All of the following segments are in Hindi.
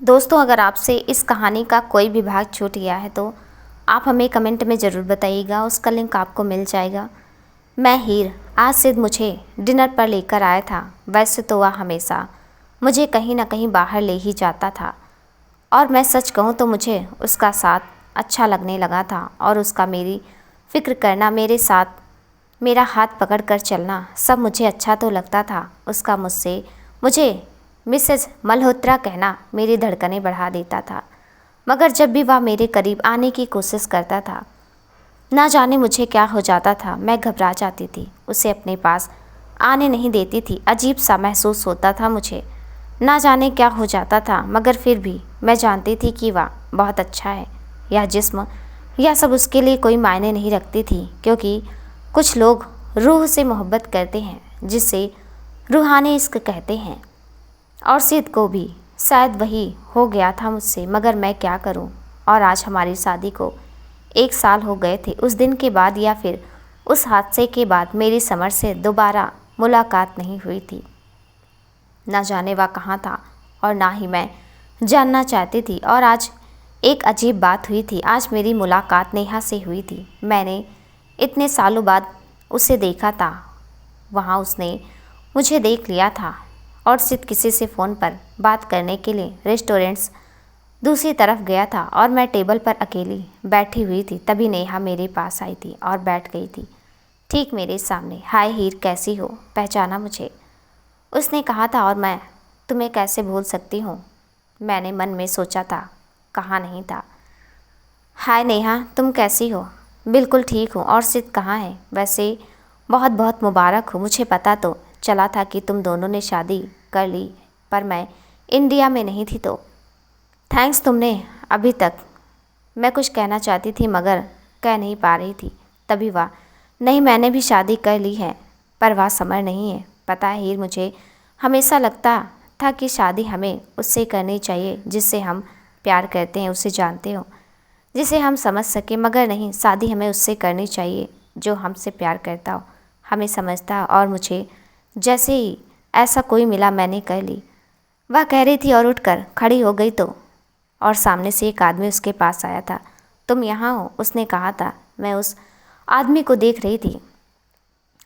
दोस्तों, अगर आपसे इस कहानी का कोई भी भाग छूट गया है तो आप हमें कमेंट में ज़रूर बताइएगा, उसका लिंक आपको मिल जाएगा। मैं हीर, आज सिद्ध मुझे डिनर पर लेकर आया था। वैसे तो वह हमेशा मुझे कहीं ना कहीं बाहर ले ही जाता था और मैं सच कहूँ तो मुझे उसका साथ अच्छा लगने लगा था और उसका मेरी फ़िक्र करना, मेरे साथ मेरा हाथ पकड़ कर चलना सब मुझे अच्छा तो लगता था। उसका मुझे मिसेज मल्होत्रा कहना मेरी धड़कनें बढ़ा देता था, मगर जब भी वह मेरे करीब आने की कोशिश करता था, ना जाने मुझे क्या हो जाता था। मैं घबरा जाती थी, उसे अपने पास आने नहीं देती थी। अजीब सा महसूस होता था मुझे, ना जाने क्या हो जाता था, मगर फिर भी मैं जानती थी कि वह बहुत अच्छा है। यह जिस्म, यह सब उसके लिए कोई मायने नहीं रखती थी, क्योंकि कुछ लोग रूह से मोहब्बत करते हैं, जिसे रूहानी इश्क कहते हैं। और सिद्ध को भी शायद वही हो गया था मुझसे, मगर मैं क्या करूं। और आज हमारी शादी को 1 साल हो गए थे। उस दिन के बाद या फिर उस हादसे के बाद मेरी समर से दोबारा मुलाकात नहीं हुई थी। ना जाने वह कहाँ था और ना ही मैं जानना चाहती थी। और आज एक अजीब बात हुई थी। आज मेरी मुलाकात नेहा से हुई थी। मैंने इतने सालों बाद उसे देखा था। वहाँ उसने मुझे देख लिया था और सिर्फ किसी से फ़ोन पर बात करने के लिए रेस्टोरेंट्स दूसरी तरफ गया था और मैं टेबल पर अकेली बैठी हुई थी। तभी नेहा मेरे पास आई थी और बैठ गई थी ठीक मेरे सामने। हाय हीर, कैसी हो? पहचाना मुझे? उसने कहा था। और मैं तुम्हें कैसे भूल सकती हूँ, मैंने मन में सोचा था, कहा नहीं था। हाय नेहा, तुम कैसी हो? बिल्कुल ठीक हूँ। और सिद्ध कहाँ है? वैसे बहुत बहुत मुबारक हो। मुझे पता तो चला था कि तुम दोनों ने शादी कर ली, पर मैं इंडिया में नहीं थी तो थैंक्स तुमने अभी तक। मैं कुछ कहना चाहती थी मगर कह नहीं पा रही थी। तभी वह, नहीं मैंने भी शादी कर ली है, पर वह समर नहीं है। पता है हीर, मुझे हमेशा लगता था कि शादी हमें उससे करनी चाहिए जिससे हम प्यार करते हैं, उसे जानते हो, जिसे हम समझ सके। मगर नहीं, शादी हमें उससे करनी चाहिए जो हमसे प्यार करता हो, हमें समझता हो। और मुझे जैसे ही ऐसा कोई मिला मैंने कर ली, वह कह रही थी और उठकर खड़ी हो गई तो और सामने से एक आदमी उसके पास आया था। तुम यहाँ हो? उसने कहा था। मैं उस आदमी को देख रही थी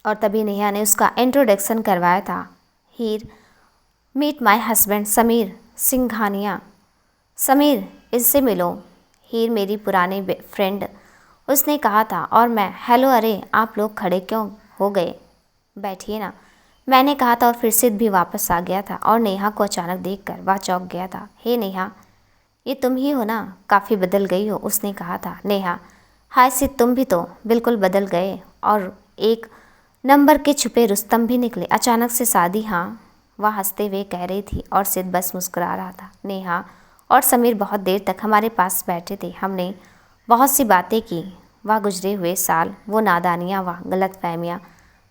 और तभी नेहा ने उसका इंट्रोडक्शन करवाया था। Heer, meet my husband Sameer Singhania. Sameer, इससे मिलो। हीर मेरी पुरानी फ्रेंड, उसने कहा था। और मैं, हेलो, अरे आप लोग खड़े क्यों हो गए, बैठिए ना, मैंने कहा था। और फिर सिद्ध भी वापस आ गया था और नेहा को अचानक देखकर वह चौंक गया था। हे नेहा, ये तुम ही हो ना? काफ़ी बदल गई हो, उसने कहा था। नेहा, हाय सिद्ध, तुम भी तो बिल्कुल बदल गए और एक नंबर के छुपे रुस्तम भी निकले। अचानक से शादी? हाँ, वह हंसते हुए कह रही थी और सिद्ध बस मुस्कुरा रहा था। नेहा और समीर बहुत देर तक हमारे पास बैठे थे। हमने बहुत सी बातें की, वह गुजरे हुए साल, वो नादानियाँ, वह गलतफहमियाँ,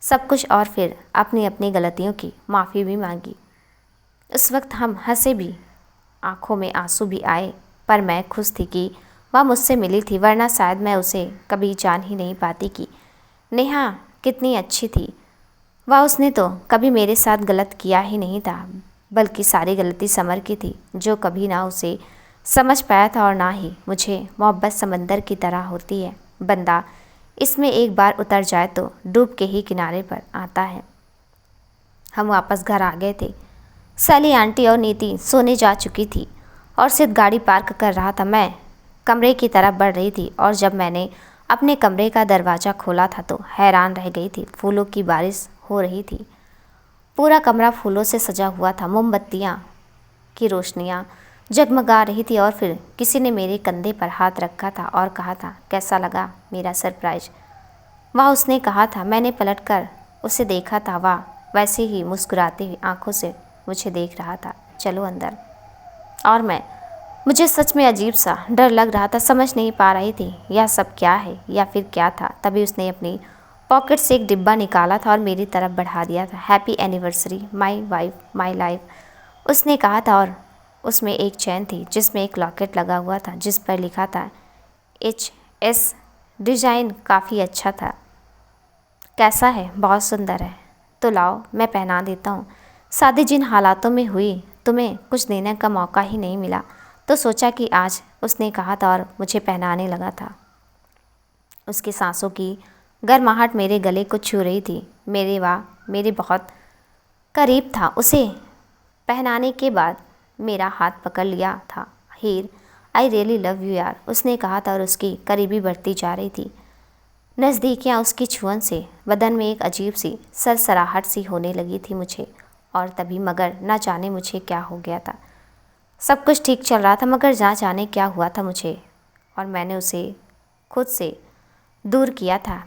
सब कुछ। और फिर अपनी अपनी गलतियों की माफ़ी भी मांगी। उस वक्त हम हंसे भी, आंखों में आंसू भी आए, पर मैं खुश थी कि वह मुझसे मिली थी, वरना शायद मैं उसे कभी जान ही नहीं पाती कि नेहा कितनी अच्छी थी। वह, उसने तो कभी मेरे साथ गलत किया ही नहीं था, बल्कि सारी गलती समर की थी, जो कभी ना उसे समझ पाया था और ना ही मुझे। मोहब्बत समंदर की तरह होती है, बंदा इसमें एक बार उतर जाए तो डूब के ही किनारे पर आता है। हम वापस घर आ गए थे। सैली आंटी और नीति सोने जा चुकी थी और सिद्ध गाड़ी पार्क कर रहा था। मैं कमरे की तरफ बढ़ रही थी और जब मैंने अपने कमरे का दरवाज़ा खोला था तो हैरान रह गई थी। फूलों की बारिश हो रही थी, पूरा कमरा फूलों से सजा हुआ था, मोमबत्तियाँ की रोशनियाँ जगमगा रही थी। और फिर किसी ने मेरे कंधे पर हाथ रखा था और कहा था, कैसा लगा मेरा सरप्राइज? वह, उसने कहा था। मैंने पलटकर उसे देखा था। वह वैसे ही मुस्कुराती हुई आंखों से मुझे देख रहा था। चलो अंदर। और मुझे सच में अजीब सा डर लग रहा था, समझ नहीं पा रही थी यह सब क्या है या फिर क्या था। तभी उसने अपनी पॉकेट से एक डिब्बा निकाला था और मेरी तरफ बढ़ा दिया था। Happy anniversary my wife my life, उसने कहा था। और उसमें एक चैन थी जिसमें एक लॉकेट लगा हुआ था जिस पर लिखा था HS। डिज़ाइन काफ़ी अच्छा था। कैसा है? बहुत सुंदर है। तो लाओ मैं पहना देता हूँ। शादी जिन हालातों में हुई तुम्हें कुछ देने का मौका ही नहीं मिला, तो सोचा कि आज उसने कहा था और मुझे पहनाने लगा था। उसकी सांसों की गर्माहट मेरे गले को छू रही थी। मेरे बहुत करीब था। उसे पहनाने के बाद मेरा हाथ पकड़ लिया था। हीर, आई रियली लव यू यार, उसने कहा था और उसकी करीबी बढ़ती जा रही थी। नज़दीकियाँ उसकी छुअन से बदन में एक अजीब सी सरसराहट सी होने लगी थी मुझे। और तभी मगर ना जाने मुझे क्या हो गया था। सब कुछ ठीक चल रहा था मगर ना जाने क्या हुआ था मुझे, और मैंने उसे खुद से दूर किया था।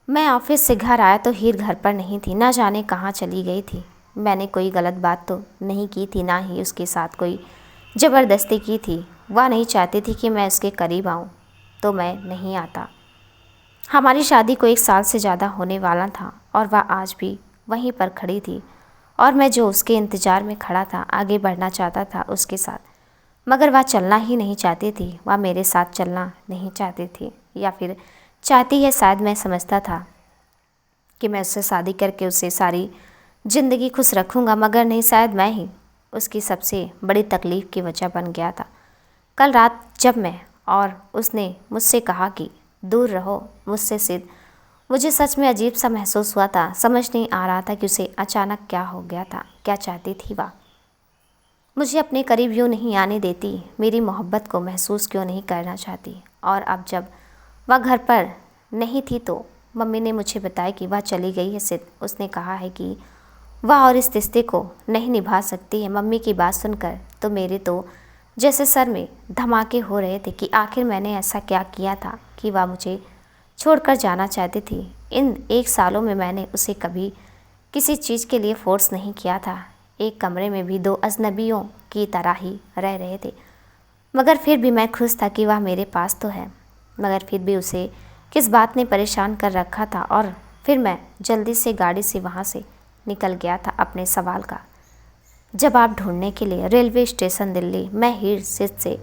मैं ऑफिस से घर आया तो हीर घर पर नहीं थी, ना जाने कहाँ चली गई थी। मैंने कोई गलत बात तो नहीं की थी, ना ही उसके साथ कोई ज़बरदस्ती की थी। वह नहीं चाहती थी कि मैं उसके करीब आऊँ, तो मैं नहीं आता। हमारी शादी को 1 साल से ज़्यादा होने वाला था और वह आज भी वहीं पर खड़ी थी, और मैं जो उसके इंतज़ार में खड़ा था, आगे बढ़ना चाहता था उसके साथ, मगर वह चलना ही नहीं चाहती थी। वह मेरे साथ चलना नहीं चाहती थी, या फिर चाहती है शायद। मैं समझता था कि मैं उससे शादी करके उसे सारी ज़िंदगी खुश रखूँगा, मगर नहीं, शायद मैं ही उसकी सबसे बड़ी तकलीफ़ की वजह बन गया था। कल रात जब मैं और उसने मुझसे कहा कि दूर रहो मुझसे सिद्ध, मुझे सच में अजीब सा महसूस हुआ था। समझ नहीं आ रहा था कि उसे अचानक क्या हो गया था, क्या चाहती थी वह। मुझे अपने करीब यूँ नहीं आने देती, मेरी मोहब्बत को महसूस क्यों नहीं करना चाहती। और अब जब वह घर पर नहीं थी तो मम्मी ने मुझे बताया कि वह चली गई है सिद्ध। उसने कहा है कि वह और इस रिश्ते को नहीं निभा सकती है। मम्मी की बात सुनकर तो मेरे तो जैसे सर में धमाके हो रहे थे कि आखिर मैंने ऐसा क्या किया था कि वह मुझे छोड़कर जाना चाहती थी। इन 1 सालों में मैंने उसे कभी किसी चीज़ के लिए फोर्स नहीं किया था। एक कमरे में भी 2 अजनबियों की तरह ही रह रहे थे, मगर फिर भी मैं खुश था कि वह मेरे पास तो है। मगर फिर भी उसे किस बात ने परेशान कर रखा था। और फिर मैं जल्दी से गाड़ी से वहाँ से निकल गया था अपने सवाल का जवाब ढूंढने के लिए। Railway station Delhi. मैं हीर सिद्ध से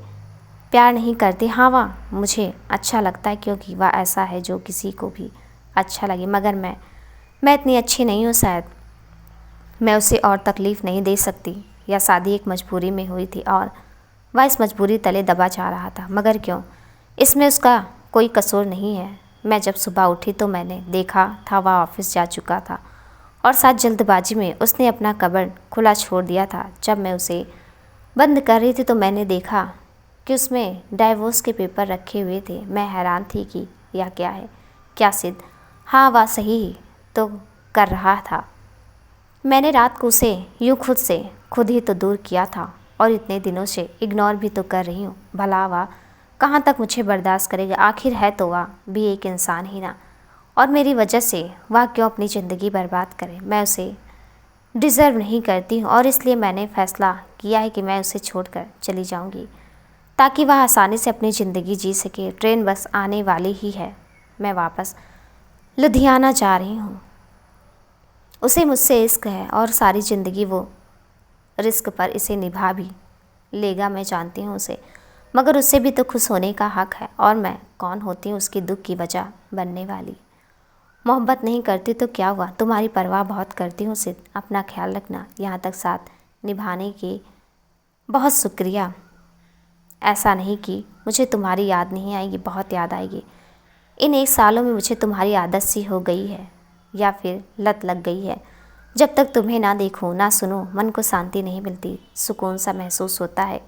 प्यार नहीं करती। हाँ, वह मुझे अच्छा लगता है क्योंकि वह ऐसा है जो किसी को भी अच्छा लगे, मगर मैं इतनी अच्छी नहीं हूँ। शायद मैं उसे और तकलीफ़ नहीं दे सकती, या शादी एक मजबूरी में हुई थी और वह इस मजबूरी तले दबा जा रहा था। मगर क्यों, इसमें उसका कोई कसूर नहीं है। मैं जब सुबह उठी तो मैंने देखा था वह ऑफिस जा चुका था, और साथ जल्दबाजी में उसने अपना कबर्ड खुला छोड़ दिया था। जब मैं उसे बंद कर रही थी तो मैंने देखा कि उसमें डाइवोर्स के पेपर रखे हुए थे। मैं हैरान थी कि यह क्या है। क्या सिद्ध? हाँ, वह सही ही तो कर रहा था। मैंने रात को उसे यूँ खुद से खुद ही तो दूर किया था, और इतने दिनों से इग्नोर भी तो कर रही हूँ। भला वह कहाँ तक मुझे बर्दाश्त करेगा? आखिर है तो वह भी एक इंसान ही ना, और मेरी वजह से वह क्यों अपनी ज़िंदगी बर्बाद करे? मैं उसे डिज़र्व नहीं करती हूँ, और इसलिए मैंने फ़ैसला किया है कि मैं उसे छोड़कर चली जाऊँगी, ताकि वह आसानी से अपनी ज़िंदगी जी सके। ट्रेन बस आने वाली ही है। मैं वापस लुधियाना जा रही हूँ। उसे मुझसे इश्क है और सारी ज़िंदगी वो रिस्क पर इसे निभा भी लेगा। मैं जानती हूँ उसे, मगर उससे भी तो खुश होने का हक़ है, और मैं कौन होती हूँ उसकी दुख की वजह बनने वाली? मोहब्बत नहीं करती तो क्या हुआ? तुम्हारी परवाह बहुत करती हूँ सिद्ध। अपना ख्याल रखना। यहाँ तक साथ निभाने की बहुत शुक्रिया। ऐसा नहीं कि मुझे तुम्हारी याद नहीं आएगी, बहुत याद आएगी। इन 1 सालों में मुझे तुम्हारी आदत सी हो गई है, या फिर लत लग गई है। जब तक तुम्हें ना देखूं, ना सुनूं, मन को शांति नहीं मिलती, सुकून सा महसूस होता है।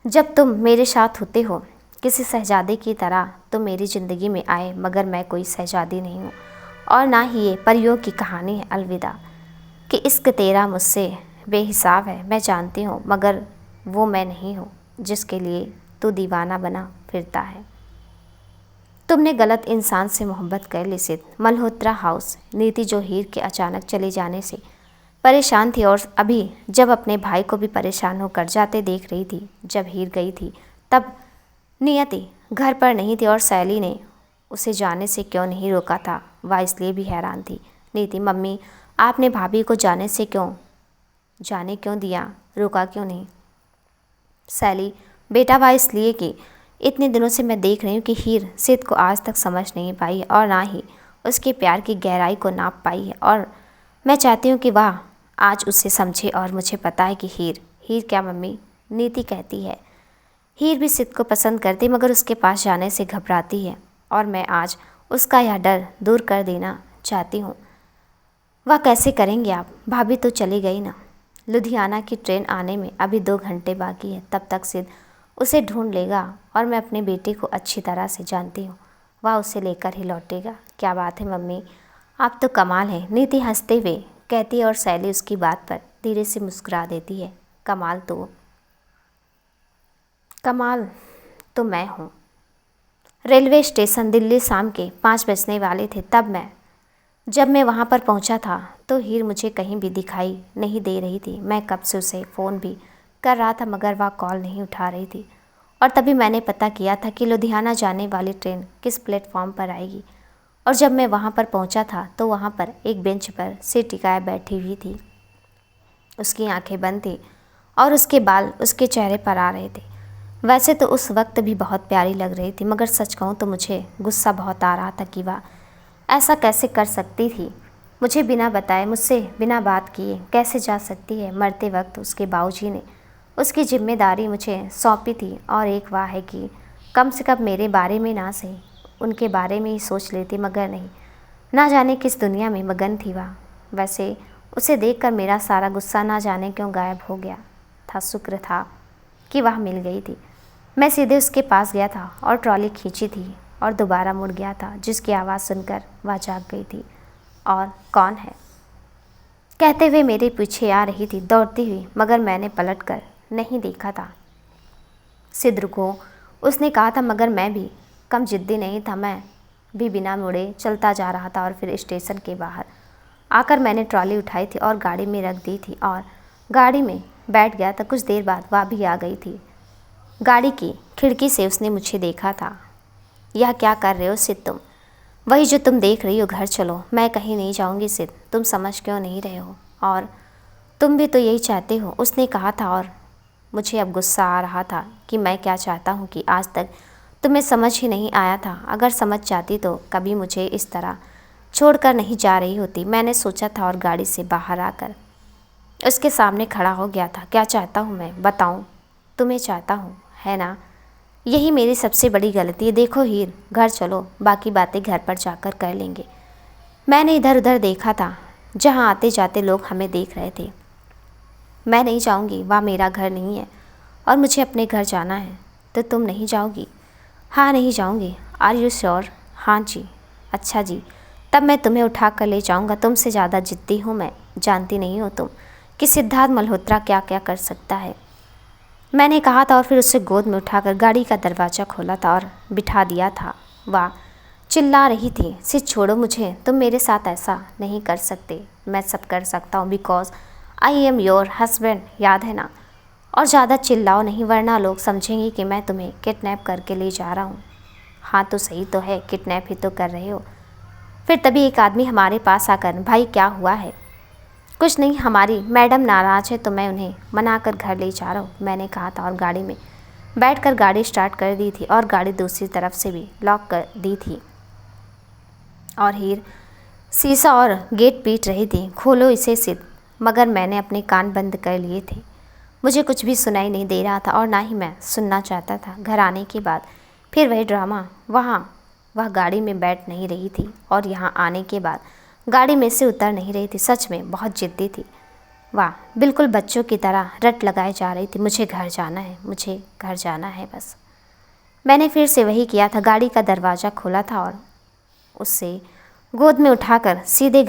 जब तुम मेरे साथ होते हो, किसी शहजादे की तरह तुम मेरी ज़िंदगी में आए, मगर मैं कोई शहजादी नहीं हूँ, और ना ही ये परियों की कहानी है अलविदा कि इश्क तेरा मुझसे बेहिसाब है। मैं जानती हूँ, मगर वो मैं नहीं हूँ जिसके लिए तू दीवाना बना फिरता है। तुमने गलत इंसान से मोहब्बत कर ली सिद्ध। मल्होत्रा हाउस। नीति जो हीर के अचानक चले जाने से परेशान थी, और अभी जब अपने भाई को भी परेशान होकर जाते देख रही थी। जब हीर गई थी तब नियति घर पर नहीं थी, और सैली ने उसे जाने से क्यों नहीं रोका था, वह इसलिए भी हैरान थी। नीति, मम्मी, आपने भाभी को जाने क्यों दिया, रोका क्यों नहीं? सैली, बेटा, वह इसलिए कि इतने दिनों से मैं देख रही हूँ कि हीर सिद्ध को आज तक समझ नहीं पाई है, और ना ही उसके प्यार की गहराई को नाप पाई है, और मैं चाहती हूँ कि वह आज उसे समझे और मुझे पता है कि हीर क्या मम्मी? नीति कहती है। हीर भी सिद्ध को पसंद करती मगर उसके पास जाने से घबराती है और मैं आज उसका यह डर दूर कर देना चाहती हूँ। वह कैसे करेंगे आप? भाभी तो चली गई ना। लुधियाना की ट्रेन आने में अभी 2 घंटे बाकी है। तब तक सिद्ध उसे ढूंढ लेगा और मैं अपने बेटे को अच्छी तरह से जानती हूँ, वह उसे लेकर ही लौटेगा। क्या बात है मम्मी, आप तो कमाल है, नीति हंसते हुए कहती है और शैली उसकी बात पर धीरे से मुस्कुरा देती है। कमाल तो मैं हूँ। रेलवे स्टेशन दिल्ली शाम के 5 बजने वाले थे। जब मैं वहाँ पर पहुँचा था तो हीर मुझे कहीं भी दिखाई नहीं दे रही थी। मैं कब से उसे फ़ोन भी कर रहा था मगर वह कॉल नहीं उठा रही थी। और तभी मैंने पता किया था कि लुधियाना जाने वाली ट्रेन किस प्लेटफॉर्म पर आएगी। और जब मैं वहाँ पर पहुँचा था तो वहाँ पर एक बेंच पर सिर टिकाए बैठी हुई थी। उसकी आंखें बंद थी और उसके बाल उसके चेहरे पर आ रहे थे। वैसे तो उस वक्त भी बहुत प्यारी लग रही थी मगर सच कहूँ तो मुझे गुस्सा बहुत आ रहा था कि वह ऐसा कैसे कर सकती थी। मुझे बिना बताए, मुझसे बिना बात किए कैसे जा सकती है। मरते वक्त उसके बाबूजी ने उसकी जिम्मेदारी मुझे सौंपी थी और एक वाह है कि कम से कम मेरे बारे में ना सही उनके बारे में ही सोच लेती, मगर नहीं, ना जाने किस दुनिया में मगन थी वह। वैसे उसे देखकर मेरा सारा गुस्सा ना जाने क्यों गायब हो गया था। शुक्र था कि वह मिल गई थी। मैं सीधे उसके पास गया था और ट्रॉली खींची थी और दोबारा मुड़ गया था, जिसकी आवाज़ सुनकर वह जाग गई थी। और कौन है? कहते हुए मेरे पीछे आ रही थी दौड़ती हुई, मगर मैंने पलट कर नहीं देखा था। सिद्ध को उसने कहा था मगर मैं भी कम जिद्दी नहीं था। मैं भी बिना मुड़े चलता जा रहा था और फिर स्टेशन के बाहर आकर मैंने ट्रॉली उठाई थी और गाड़ी में रख दी थी और गाड़ी में बैठ गया था। कुछ देर बाद वह भी आ गई थी। गाड़ी की खिड़की से उसने मुझे देखा था। यह क्या कर रहे हो सिद्ध तुम? वही जो तुम देख रही हो, घर चलो। मैं कहीं नहीं जाऊंगी सिद्ध, तुम समझ क्यों नहीं रहे हो? और तुम भी तो यही चाहते हो, उसने कहा था। और मुझे अब गुस्सा आ रहा था कि मैं क्या चाहता हूँ कि आज तक तुम्हें समझ ही नहीं आया था। अगर समझ जाती तो कभी मुझे इस तरह छोड़कर नहीं जा रही होती। मैंने सोचा था और गाड़ी से बाहर आकर उसके सामने खड़ा हो गया था। क्या चाहता हूँ मैं बताऊँ? तुम्हें चाहता हूँ, है ना? यही मेरी सबसे बड़ी गलती है। देखो हीर, घर चलो, बाकी बातें घर पर जाकर कर लेंगे। मैंने इधर उधर देखा था, जहाँ आते जाते लोग हमें देख रहे थे। मैं नहीं जाऊँगी, वह मेरा घर नहीं है और मुझे अपने घर जाना है। तो तुम नहीं जाओगी? हाँ, नहीं जाऊँगी। Are you sure? हाँ जी। अच्छा जी, तब मैं तुम्हें उठा कर ले जाऊँगा। तुमसे ज़्यादा जिद्दी हूँ मैं। जानती नहीं हो तुम कि सिद्धार्थ मल्होत्रा क्या क्या कर सकता है? मैंने कहा था और फिर उसे गोद में उठाकर गाड़ी का दरवाज़ा खोला था और बिठा दिया था। वह चिल्ला रही थी, सिद्ध छोड़ो मुझे, तुम मेरे साथ ऐसा नहीं कर सकते। मैं सब कर सकता हूँ because I am your husband, याद है ना? और ज़्यादा चिल्लाओ नहीं वरना लोग समझेंगे कि मैं तुम्हें किडनैप करके ले जा रहा हूँ। हाँ तो सही तो है, किडनैप ही तो कर रहे हो। फिर तभी एक आदमी हमारे पास आकर, भाई क्या हुआ है? कुछ नहीं, हमारी मैडम नाराज़ है तो मैं उन्हें मनाकर घर ले जा रहा हूँ, मैंने कहा था और गाड़ी में बैठकर गाड़ी स्टार्ट कर दी थी और गाड़ी दूसरी तरफ से भी लॉक कर दी थी। और हीर शीशा और गेट पीट रही थी, खोलो इसे सिद्ध। मगर मैंने अपने कान बंद कर लिए थे। मुझे कुछ भी सुनाई नहीं दे रहा था और ना ही मैं सुनना चाहता था। घर आने के बाद फिर वही ड्रामा। वह गाड़ी में बैठ नहीं रही थी और यहाँ आने के बाद गाड़ी में से उतर नहीं रही थी। सच में बहुत जिद्दी थी। वाह, बिल्कुल बच्चों की तरह रट लगाए जा रही थी। मुझे घर जाना है, मुझे घर जाना है बस। मैंने फिर से वही किया था, गाड़ी का दरवाज़ा खोला था और उससे गोद में उठाकर सीधे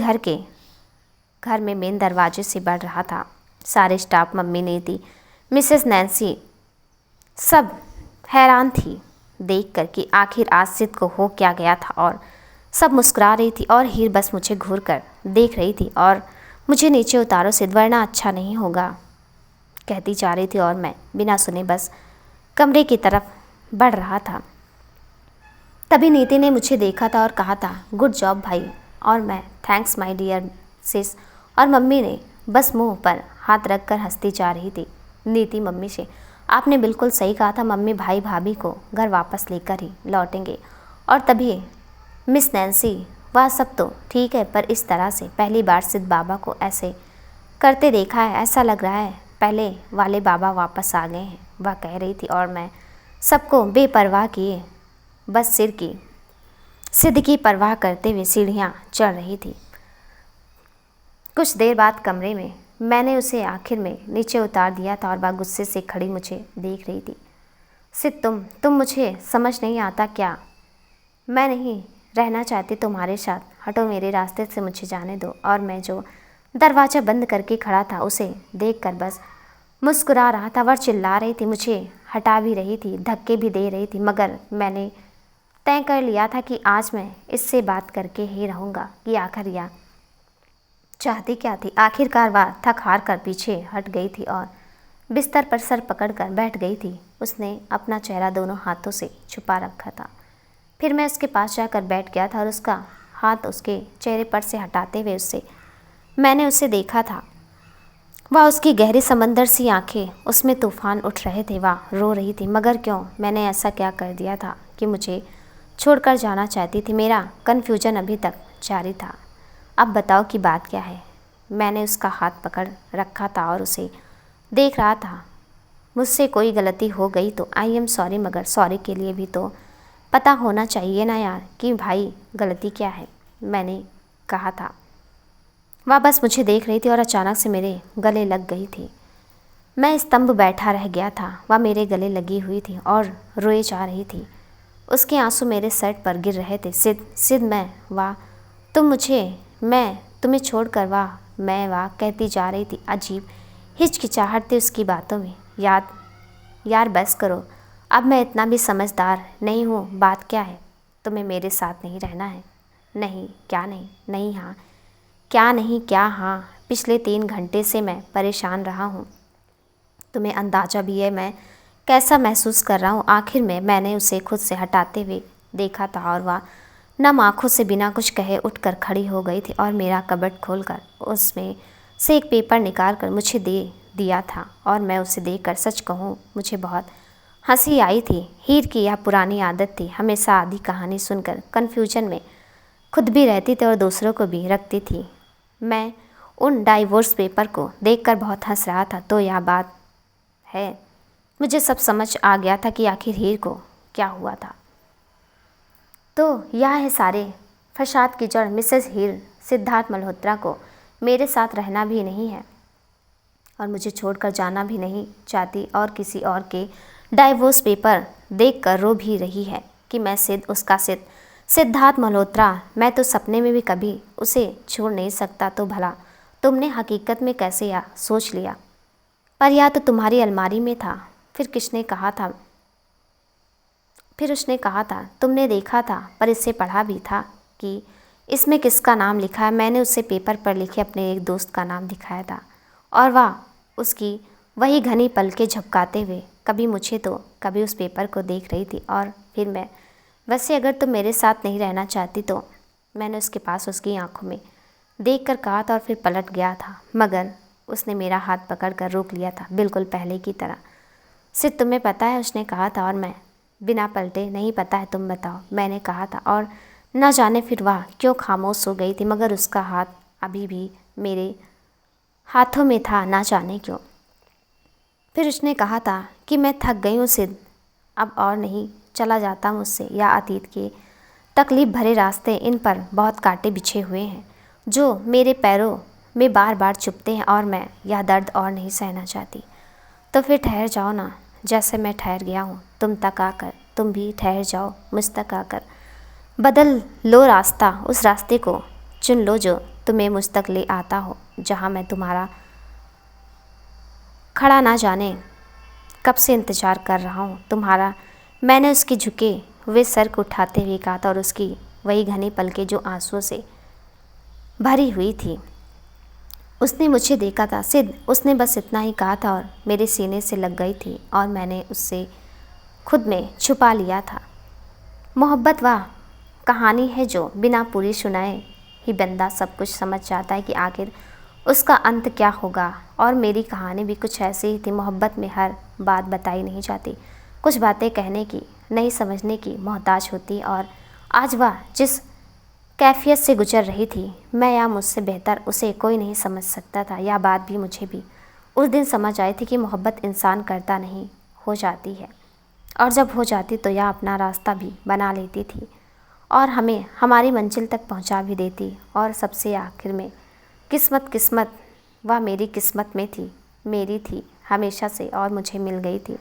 घर में मेन दरवाजे से बढ़ रहा था। सारे स्टाफ, मम्मी नीति, मिसेस नैन्सी सब हैरान थी देख कर कि आखिर आज सिद्ध को हो क्या गया था। और सब मुस्कुरा रही थी और हीर बस मुझे घूर कर देख रही थी और मुझे नीचे उतारो सिद्ध वरना अच्छा नहीं होगा कहती जा रही थी। और मैं बिना सुने बस कमरे की तरफ बढ़ रहा था। तभी नीति ने मुझे देखा था और कहा था, गुड जॉब भाई। और मैं, थैंक्स माय डियर सिस। और मम्मी ने बस मुंह पर हाथ रख कर हंसती जा रही थी। नीति मम्मी से, आपने बिल्कुल सही कहा था, मम्मी भाई भाभी को घर वापस लेकर ही लौटेंगे। और तभी मिस नैन्सी, वह सब तो ठीक है पर इस तरह से पहली बार सिद्ध बाबा को ऐसे करते देखा है। ऐसा लग रहा है पहले वाले बाबा वापस आ गए हैं, वह कह रही थी, और मैं सबको बेपरवाह किए बस सिद्ध की परवाह करते हुए सीढ़ियाँ चढ़ रही थी। कुछ देर बाद कमरे में मैंने उसे आखिर में नीचे उतार दिया था और वह गुस्से से खड़ी मुझे देख रही थी। सिद्ध, तुम मुझे समझ नहीं आता क्या? मैं नहीं रहना चाहती तुम्हारे साथ, हटो मेरे रास्ते से, मुझे जाने दो। और मैं जो दरवाज़ा बंद करके खड़ा था उसे देखकर बस मुस्कुरा रहा था। वह चिल्ला रही थी, मुझे हटा भी रही थी, धक्के भी दे रही थी, मगर मैंने तय कर लिया था कि आज मैं इससे बात करके ही रहूँगा कि आखिर यह चाहती क्या थी। आखिरकार वह थक हार कर पीछे हट गई थी और बिस्तर पर सर पकड़कर बैठ गई थी। उसने अपना चेहरा दोनों हाथों से छुपा रखा था। फिर मैं उसके पास जाकर बैठ गया था और उसका हाथ उसके चेहरे पर से हटाते हुए मैंने उसे देखा था। वह उसकी गहरी समंदर सी आंखें, उसमें तूफान उठ रहे थे। वह रो रही थी। मगर क्यों? मैंने ऐसा क्या कर दिया था कि मुझे छोड़कर जाना चाहती थी? मेरा कन्फ्यूजन अभी तक जारी था। अब बताओ कि बात क्या है? मैंने उसका हाथ पकड़ रखा था और उसे देख रहा था। मुझसे कोई गलती हो गई तो आई एम सॉरी, मगर सॉरी के लिए भी तो पता होना चाहिए ना यार कि भाई गलती क्या है, मैंने कहा था। वह बस मुझे देख रही थी और अचानक से मेरे गले लग गई थी। मैं स्तंभ बैठा रह गया था। वह मेरे गले लगी हुई थी और रोए जा रही थी। उसके आंसू मेरे शर्ट पर गिर रहे थे। सिद्ध मैं तुम्हें छोड़कर मैं कहती जा रही थी। अजीब हिचकिचाहट थी उसकी बातों में। यार बस करो, अब मैं इतना भी समझदार नहीं हूँ। बात क्या है? तुम्हें मेरे साथ नहीं रहना है? नहीं, क्या नहीं? नहीं हाँ, क्या नहीं क्या हाँ? पिछले 3 घंटे से मैं परेशान रहा हूँ। तुम्हें अंदाज़ा भी है मैं कैसा महसूस कर रहा हूँ। आखिर में मैंने उसे खुद से हटाते हुए देखा था और वह नम आँखों से बिना कुछ कहे उठकर खड़ी हो गई थी और मेरा कबर्ड खोलकर उसमें से एक पेपर निकाल कर मुझे दे दिया था। और मैं उसे देखकर सच कहूँ मुझे बहुत हंसी आई थी। हीर की यह पुरानी आदत थी, हमेशा आधी कहानी सुनकर कन्फ्यूजन में खुद भी रहती थी और दूसरों को भी रखती थी। मैं उन डाइवोर्स पेपर को देखकर बहुत हंस रहा था। तो यह बात है, मुझे सब समझ आ गया था कि आखिर हीर को क्या हुआ था। तो यह है सारे फसाद की जड़। मिसेस हीर सिद्धार्थ मल्होत्रा को मेरे साथ रहना भी नहीं है और मुझे छोड़कर जाना भी नहीं चाहती और किसी और के डाइवोर्स पेपर देखकर रो भी रही है कि मैं उसका सिद्धार्थ मल्होत्रा, मैं तो सपने में भी कभी उसे छोड़ नहीं सकता। तो भला तुमने हकीकत में कैसे यह सोच लिया? पर यह तो तुम्हारी अलमारी में था। फिर उसने कहा था तुमने देखा था, पर इससे पढ़ा भी था कि इसमें किसका नाम लिखा है। मैंने उसे पेपर पर लिखे अपने एक दोस्त का नाम दिखाया था और वह उसकी वही घनी पलकें झपकाते हुए कभी मुझे तो कभी उस पेपर को देख रही थी। और फिर मैं, वैसे अगर तुम मेरे साथ नहीं रहना चाहती तो, मैंने उसके पास उसकी आंखों में देख कर कहा था और फिर पलट गया था, मगर उसने मेरा हाथ पकड़कर रोक लिया था, बिल्कुल पहले की तरह। सिर्फ तुम्हें पता है, उसने कहा था, और मैं बिना पलटे, नहीं पता है, तुम बताओ, मैंने कहा था। और न जाने फिर वह क्यों खामोश हो गई थी, मगर उसका हाथ अभी भी मेरे हाथों में था, ना जाने क्यों। फिर उसने कहा था कि मैं थक गई हूँ सिद्ध, अब और नहीं चला जाता मुझसे। या अतीत के तकलीफ़ भरे रास्ते, इन पर बहुत कांटे बिछे हुए हैं जो मेरे पैरों में बार बार चुभते हैं और मैं यह दर्द और नहीं सहना चाहती। तो फिर ठहर जाओ ना, जैसे मैं ठहर गया हूँ तुम तक आकर। तुम भी ठहर जाओ मुझ तक आकर। बदल लो रास्ता, उस रास्ते को चुन लो जो तुम्हें मुझ तक ले आता हो, जहाँ मैं तुम्हारा खड़ा ना जाने कब से इंतज़ार कर रहा हूँ तुम्हारा। मैंने उसके झुके हुए सर को उठाते हुए कहा था और उसकी वही घनी पलकें जो आंसुओं से भरी हुई थी। उसने मुझे देखा था सिद्ध, उसने बस इतना ही कहा था और मेरे सीने से लग गई थी और मैंने उससे खुद में छुपा लिया था। मोहब्बत वह कहानी है जो बिना पूरी सुनाए ही बंदा सब कुछ समझ जाता है कि आखिर उसका अंत क्या होगा। और मेरी कहानी भी कुछ ऐसी ही थी। मोहब्बत में हर बात बताई नहीं जाती, कुछ बातें कहने की नहीं समझने की मोहताज होती। और आज वह जिस कैफियत से गुजर रही थी। मैं या मुझसे बेहतर उसे कोई नहीं समझ सकता था। यह बात भी मुझे भी उस दिन समझ आई थी कि मोहब्बत इंसान करता नहीं, हो जाती है, और जब हो जाती तो यह अपना रास्ता भी बना लेती थी और हमें हमारी मंजिल तक पहुंचा भी देती। और सबसे आखिर में किस्मत वह मेरी किस्मत में थी, मेरी थी हमेशा से, और मुझे मिल गई थी।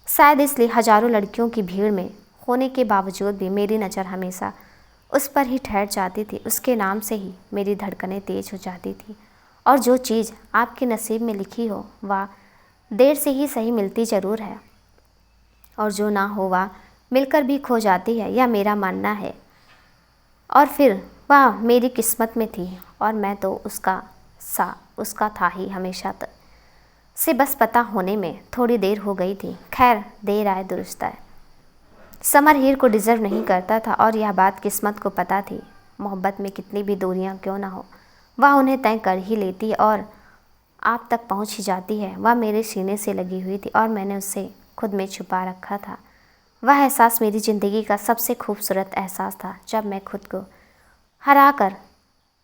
शायद इसलिए हजारों लड़कियों की भीड़ में होने के बावजूद भी मेरी नज़र हमेशा उस पर ही ठहर जाती थी। उसके नाम से ही मेरी धड़कनें तेज हो जाती थी। और जो चीज़ आपके नसीब में लिखी हो वह देर से ही सही मिलती ज़रूर है, और जो ना हो वह मिलकर भी खो जाती है, यह मेरा मानना है। और फिर वह मेरी किस्मत में थी और मैं तो उसका था ही हमेशा तक से। बस पता होने में थोड़ी देर हो गई थी। खैर, देर आए दुरुस्त आए। समर हीर को डिज़र्व नहीं करता था और यह बात किस्मत को पता थी। मोहब्बत में कितनी भी दूरियां क्यों ना हो, वह उन्हें तय कर ही लेती और आप तक पहुंच ही जाती है। वह मेरे सीने से लगी हुई थी और मैंने उसे खुद में छुपा रखा था। वह एहसास मेरी ज़िंदगी का सबसे खूबसूरत एहसास था, जब मैं खुद को हरा कर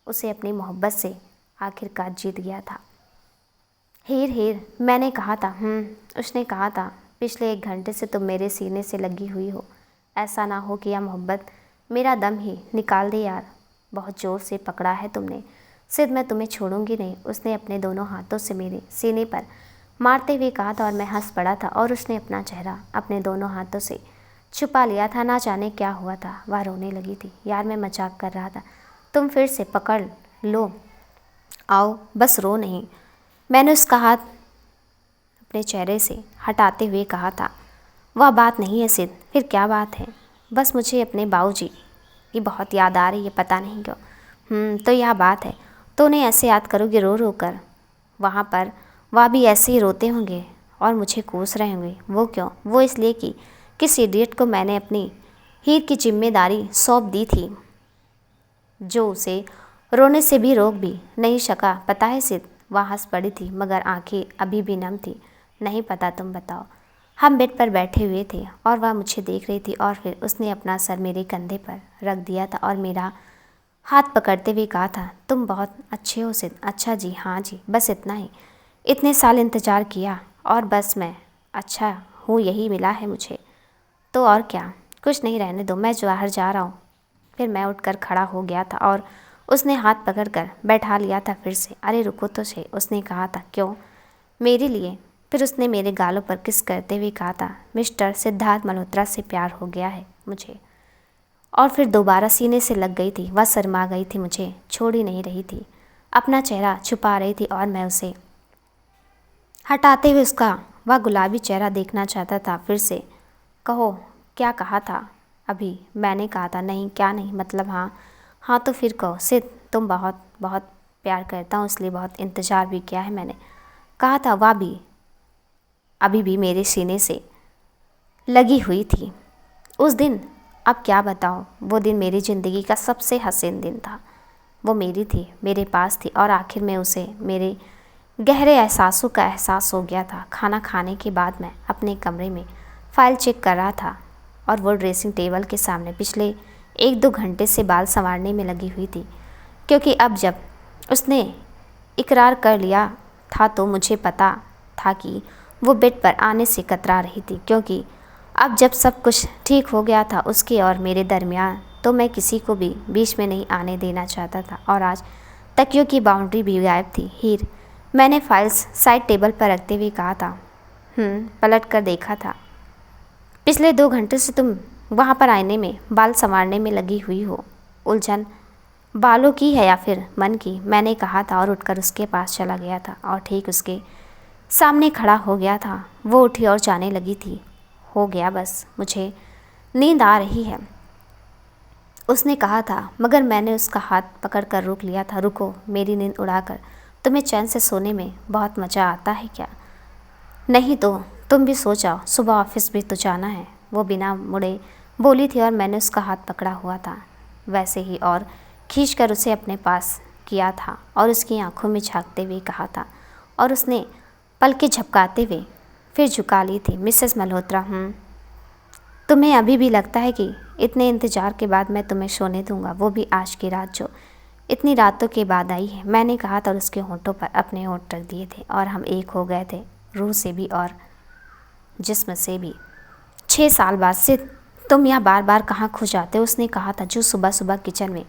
उसे अपनी मोहब्बत से आखिरकार जीत गया था। हीर हीर, मैंने कहा था। उसने कहा था, पिछले 1 घंटे से तुम मेरे सीने से लगी हुई हो। ऐसा ना हो कि यह मोहब्बत मेरा दम ही निकाल दे यार। बहुत ज़ोर से पकड़ा है तुमने। सिर्फ मैं तुम्हें छोड़ूंगी नहीं। उसने अपने दोनों हाथों से मेरे सीने पर मारते हुए कहा था और मैं हंस पड़ा था और उसने अपना चेहरा अपने दोनों हाथों से छुपा लिया था। ना जाने क्या हुआ था, वह रोने लगी थी। यार, मैं मजाक कर रहा था। तुम फिर से पकड़ लो, आओ, बस रो नहीं। मैंने उसका हाथ अपने चेहरे से हटाते हुए कहा था। वह बात नहीं है सिद्ध। फिर क्या बात है? बस मुझे अपने बाबूजी की बहुत याद आ रही है, पता नहीं क्यों। तो यह बात है। तो उन्हें ऐसे याद करोगे रो रो कर? वहाँ पर वह भी ऐसे ही रोते होंगे और मुझे कोस रहे होंगे। वो क्यों? वो इसलिए कि किस इडियट को मैंने अपनी हीर की जिम्मेदारी सौंप दी थी, जो उसे रोने से भी रोक भी नहीं सका। पता है सिद्ध? वह हंस पड़ी थी मगर आंखें अभी भी नम थी। नहीं पता, तुम बताओ। हम बेड पर बैठे हुए थे और वह मुझे देख रही थी और फिर उसने अपना सर मेरे कंधे पर रख दिया था और मेरा हाथ पकड़ते हुए कहा था, तुम बहुत अच्छे हो सिद्ध। अच्छा जी, हाँ जी, बस इतना ही। इतने साल इंतज़ार किया और बस मैं अच्छा हूँ, यही मिला है मुझे। तो और क्या? कुछ नहीं, रहने दो, मैं बाहर जा रहा हूँ। फिर मैं उठकर खड़ा हो गया था और उसने हाथ पकड़कर बैठा लिया था फिर से। अरे रुको तो सही, उसने कहा था। क्यों? मेरे लिए। फिर उसने मेरे गालों पर किस करते हुए कहा था, मिस्टर सिद्धार्थ मल्होत्रा से प्यार हो गया है मुझे। और फिर दोबारा सीने से लग गई थी। वह शर्मा गई थी, मुझे छोड़ ही नहीं रही थी, अपना चेहरा छुपा रही थी और मैं उसे हटाते हुए उसका वह गुलाबी चेहरा देखना चाहता था। फिर से कहो, क्या कहा था अभी? मैंने कहा था नहीं, क्या नहीं, मतलब हाँ। हाँ तो फिर कहो सिद्ध, तुम बहुत बहुत प्यार करता हूँ, इसलिए बहुत इंतज़ार भी किया है मैंने। कहा था। वह भी अभी भी मेरे सीने से लगी हुई थी उस दिन। अब क्या बताऊँ, वो दिन मेरी ज़िंदगी का सबसे हसीन दिन था। वो मेरी थी, मेरे पास थी और आखिर में उसे मेरे गहरे एहसासों का एहसास हो गया था। खाना खाने के बाद मैं अपने कमरे में फ़ाइल चेक कर रहा था और वो ड्रेसिंग टेबल के सामने पिछले 1-2 घंटे से बाल संवारने में लगी हुई थी, क्योंकि अब जब उसने इकरार कर लिया था तो मुझे पता था कि वो बेड पर आने से कतरा रही थी। क्योंकि अब जब सब कुछ ठीक हो गया था उसके और मेरे दरमियान, तो मैं किसी को भी बीच में नहीं आने देना चाहता था। और आज तकियों की बाउंड्री भी गायब थी। हीर, मैंने फाइल्स साइड टेबल पर रखते हुए कहा था। पलट कर देखा था। पिछले 2 घंटे से तुम वहाँ पर आईने में बाल संवारने में लगी हुई हो। उलझन बालों की है या फिर मन की? मैंने कहा था और उठकर उसके पास चला गया था और ठीक उसके सामने खड़ा हो गया था। वो उठी और जाने लगी थी। हो गया बस, मुझे नींद आ रही है, उसने कहा था, मगर मैंने उसका हाथ पकड़कर रोक लिया था। रुको, मेरी नींद उड़ाकर तुम्हें चैन से सोने में बहुत मज़ा आता है क्या? नहीं तो तुम भी सो जाओ, सुबह ऑफिस भी तो जाना है। वो बिना मुड़े बोली थी और मैंने उसका हाथ पकड़ा हुआ था वैसे ही और खींचकर उसे अपने पास किया था और उसकी आंखों में झांकते हुए कहा था। और उसने पलकें झपकाते हुए फिर झुका ली थी। मिसेस मल्होत्रा, तुम्हें अभी भी लगता है कि इतने इंतज़ार के बाद मैं तुम्हें सोने दूंगा, वो भी आज की रात जो इतनी रातों के बाद आई है। मैंने कहा था और उसके होंठों पर अपने होंठ रख दिए थे और हम एक हो गए थे, रूह से भी और जिस्म से भी। 6 साल बाद से तुम यहाँ बार बार कहाँ खो जाते हो, उसने कहा था। जो सुबह सुबह किचन में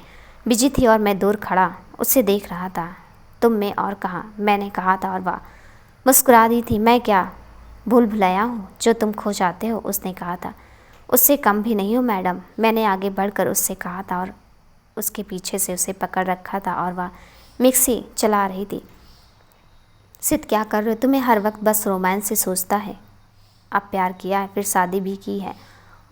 बिजी थी और मैं दूर खड़ा उसे देख रहा था। तुम में और कहाँ, मैंने कहा था और वह मुस्कुरा दी थी। मैं क्या भूल भुलाया हूँ जो तुम खो जाते हो, उसने कहा था। उससे कम भी नहीं हो मैडम, मैंने आगे बढ़कर उससे कहा था और उसके पीछे से उसे पकड़ रखा था और वह मिक्सी चला रही थी। सिद्ध क्या कर रहे हो, तुम्हें हर वक्त बस रोमांस से सोचता है। अब प्यार किया है, फिर शादी भी की है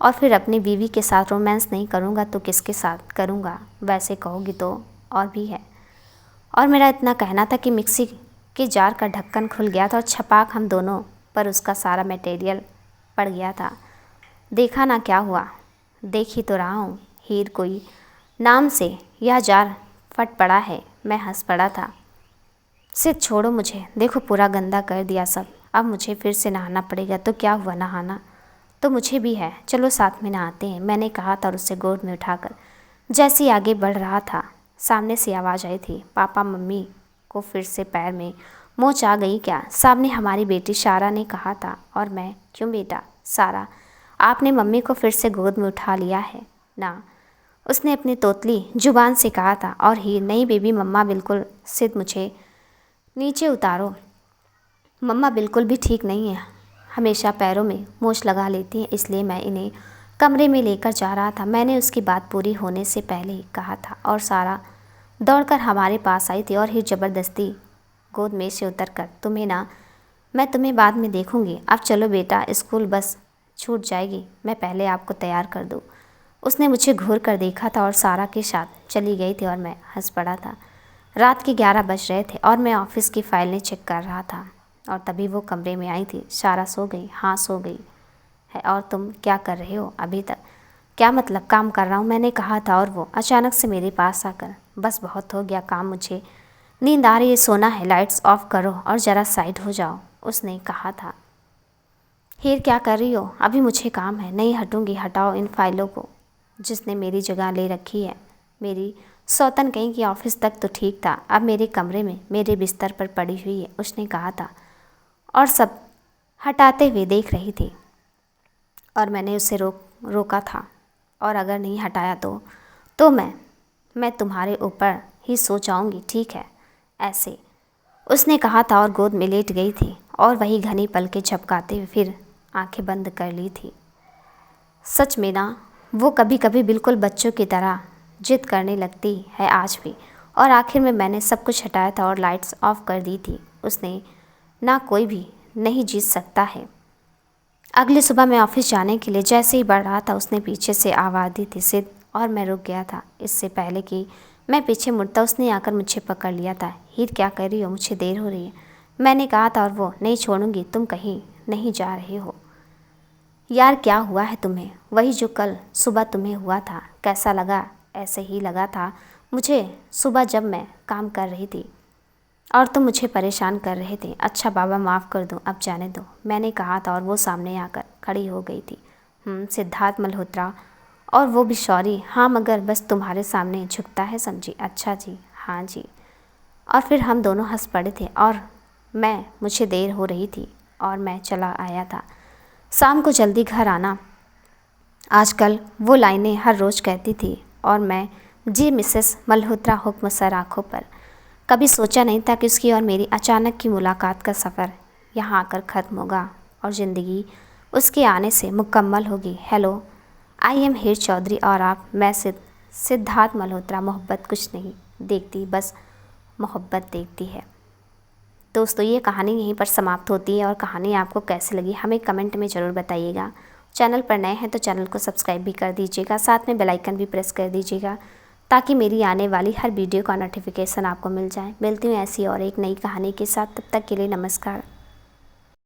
और फिर अपनी बीवी के साथ रोमांस नहीं करूँगा तो किसके साथ करूँगा? वैसे कहोगी तो और भी है। और मेरा इतना कहना था कि मिक्सी के जार का ढक्कन खुल गया था और छपाक हम दोनों पर उसका सारा मटेरियल पड़ गया था। देखा ना क्या हुआ? देख ही तो रहा हूँ, हीर कोई नाम से यह जार फट पड़ा है। मैं हंस पड़ा था। सिर्फ छोड़ो मुझे, देखो पूरा गंदा कर दिया सब। अब मुझे फिर से नहाना पड़ेगा। तो क्या हुआ, नहाना तो मुझे भी है, चलो साथ में नहाते हैं, मैंने कहा था और उसे गोद में उठाकर जैसे ही आगे बढ़ रहा था सामने से आवाज़ आई थी। पापा मम्मी को फिर से पैर में मोच आ गई क्या? सामने हमारी बेटी सारा ने कहा था। और मैं, क्यों बेटा? सारा, आपने मम्मी को फिर से गोद में उठा लिया है ना? उसने अपनी तोतली जुबान से कहा था। और ही नहीं बेबी, मम्मा बिल्कुल। सिद्ध, मुझे नीचे उतारो, मम्मा बिल्कुल भी ठीक नहीं है, हमेशा पैरों में मोच लगा लेती हैं, इसलिए मैं इन्हें कमरे में लेकर जा रहा था। मैंने उसकी बात पूरी होने से पहले ही कहा था और सारा दौड़कर हमारे पास आई थी और ही ज़बरदस्ती गोद में से उतर कर, तुम्हें ना, मैं तुम्हें बाद में देखूंगी, अब चलो बेटा, स्कूल बस छूट जाएगी, मैं पहले आपको तैयार कर दूँ। उसने मुझे घूर कर देखा था और सारा के साथ चली गई थी और मैं हंस पड़ा था। रात के 11 बज रहे थे और मैं ऑफिस की फाइलें चेक कर रहा था और तभी वो कमरे में आई थी। सारा सो गई? हाँ सो गई है। और तुम क्या कर रहे हो अभी तक? क्या मतलब, काम कर रहा हूँ, मैंने कहा था। और वो अचानक से मेरे पास आकर, बस बहुत हो गया काम, मुझे नींद आ रही है, सोना है, लाइट्स ऑफ करो और ज़रा साइड हो जाओ, उसने कहा था। हीर क्या कर रही हो? अभी मुझे काम है। नहीं हटूंगी, हटाओ इन फाइलों को, जिसने मेरी जगह ले रखी है। मेरी सौतन कहीं कि ऑफिस तक तो ठीक था, अब मेरे कमरे में मेरे बिस्तर पर पड़ी हुई है, उसने कहा था और सब हटाते हुए देख रही थी। और मैंने उसे रोका था और अगर नहीं हटाया तो मैं तुम्हारे ऊपर ही सो जाऊंगी, ठीक है? ऐसे उसने कहा था और गोद में लेट गई थी और वही घनी पलकें झपकाते हुए फिर आंखें बंद कर ली थी। सच में ना, वो कभी कभी बिल्कुल बच्चों की तरह जिद करने लगती है आज भी। और आखिर में मैंने सब कुछ हटाया था और लाइट्स ऑफ कर दी थी। उसने ना, कोई भी नहीं जीत सकता है। अगली सुबह मैं ऑफिस जाने के लिए जैसे ही बढ़ रहा था उसने पीछे से आवाज़ दी थी, सिद्ध, और मैं रुक गया था। इससे पहले कि मैं पीछे मुड़ता उसने आकर मुझे पकड़ लिया था। हीर क्या कर रही हो, मुझे देर हो रही है, मैंने कहा था। और वो, नहीं छोड़ूंगी, तुम कहीं नहीं जा रहे हो। यार क्या हुआ है तुम्हें? वही जो कल सुबह तुम्हें हुआ था, कैसा लगा? ऐसे ही लगा था मुझे सुबह जब मैं काम कर रही थी और तुम मुझे परेशान कर रहे थे। अच्छा बाबा माफ़ कर दो, अब जाने दो, मैंने कहा था। और वो सामने आकर खड़ी हो गई थी। सिद्धार्थ मल्होत्रा, और वो भी सॉरी, हाँ मगर बस तुम्हारे सामने झुकता है, समझी? अच्छा जी, हाँ जी। और फिर हम दोनों हंस पड़े थे और मुझे देर हो रही थी और मैं चला आया था। शाम को जल्दी घर आना, आजकल वो लाइनें हर रोज़ कहती थी और मैं, जी मिसेस मल्होत्रा, हुक्म सर आँखों पर। कभी सोचा नहीं था कि उसकी और मेरी अचानक की मुलाकात का सफ़र यहाँ आकर ख़त्म होगा और ज़िंदगी उसके आने से मुकम्मल होगी। हेलो, आई एम हीर चौधरी और आप? मैं सिद्धार्थ मल्होत्रा। मोहब्बत कुछ नहीं देखती, बस मोहब्बत देखती है। दोस्तों, ये कहानी यहीं पर समाप्त होती है और कहानी आपको कैसी लगी हमें कमेंट में ज़रूर बताइएगा। चैनल पर नए हैं तो चैनल को सब्सक्राइब भी कर दीजिएगा, साथ में बेल आइकन भी प्रेस कर दीजिएगा ताकि मेरी आने वाली हर वीडियो का नोटिफिकेशन आपको मिल जाए। मिलती हूँ ऐसी और एक नई कहानी के साथ, तब तक के लिए नमस्कार।